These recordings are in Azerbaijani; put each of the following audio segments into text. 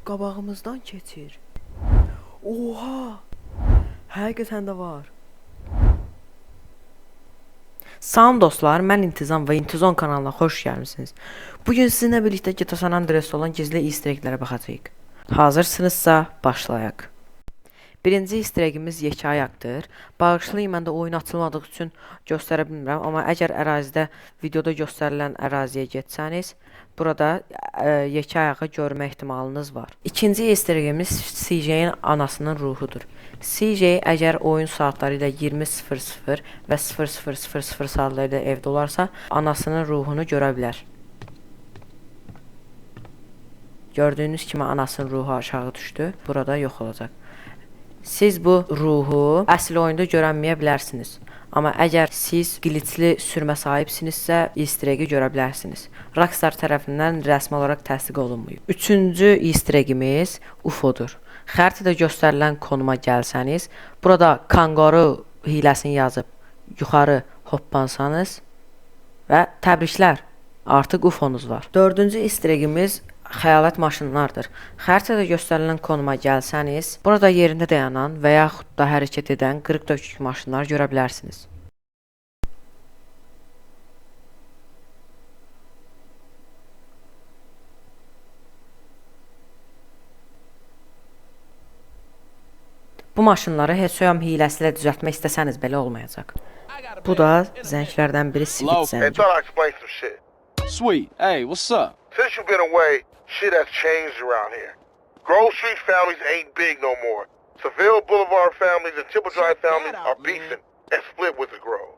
qabağımızdan keçir. Oha! Həqiqətən də var. Salam dostlar, mən İntizam və İntizon kanalına xoş gəlmisiniz. Bugün sizinlə birlikdə GTA San Andreas'da olan gizli easter egg'lərə baxacağıq. Hazırsınızsa, başlayaq. Birinci easter egg'imiz yekə ayaqdır. Bağışlayın, mən də oyun açılmadığı üçün göstərə bilmirəm, amma əgər ərazidə videoda göstərilən əraziyə getsəniz, burada yekə ayağı görmə ehtimalınız var. İkinci easter egg'imiz CJ'nin anasının ruhudur. CJ əgər oyun saatları ilə 20:00 və 00:00 saatları ilə evdə olarsa, anasının ruhunu görə bilər. Gördüyünüz kimi anasının ruhu aşağı düşdü, burada yox olacaq. Siz bu ruhu əsl oyunda görənməyə bilərsiniz. Amma əgər siz glitchli sürmə sahibsinizsə, easter egg'i görə bilərsiniz. Rockstar tərəfindən rəsmi olaraq təsdiq olunmayıb. Üçüncü easter egg'imiz UFO-dur. Xəritədə göstərilən konuma gəlsəniz, burada kanqaru hiləsini yazıb yuxarı hoppansanız və təbriklər, artıq UFO-nuz var. Dördüncü easter egg'imiz xəyalət maşınlardır. Xəritədə göstərilən konuma gəlsəniz, burada yerində dayanan və yaxud da hərəkət edən qırıq dökük maşınlar görə bilərsiniz. Bu maşınları Hesoyam hiləsi ilə düzəltmək istəsəniz belə olmayacaq. Bu da zənglərdən biri Sweet zəngi. Sweet, hey, what's up? Since you've been away, shit has changed around here. Grove Street families ain't big no more. Seville Boulevard families and Temple Drive families are beefing and split with the Grove.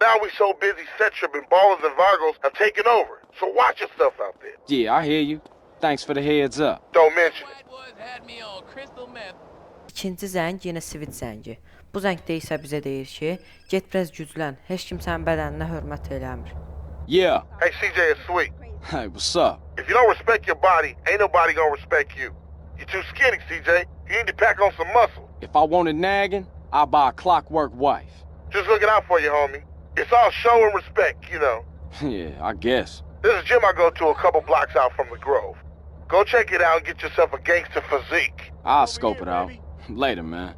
Now we so busy, set tripping, ballers and Vargos have taken over. So watch your stuff out there. Yeah, I hear you. Thanks for the heads up. Don't mention it. İkinci zəng yenə Sweet zəngi. Bu zəngdə isə bizə deyir ki, get biraz güclən, heç kim sənin bədəninə hörmət eləmir. Yeah. Hey, CJ, it's Sweet. Hey, what's up? If you don't respect your body, ain't nobody gonna respect you. You're too skinny, CJ. You need to pack on some muscle. If I wanted nagging, I'll buy a clockwork wife. Just looking out for you, homie. It's all show and respect, you know. Yeah, I guess. There's a gym I go to a couple blocks out from the Grove. Go check it out and get yourself a gangster physique. I'll scope it out. Later, man.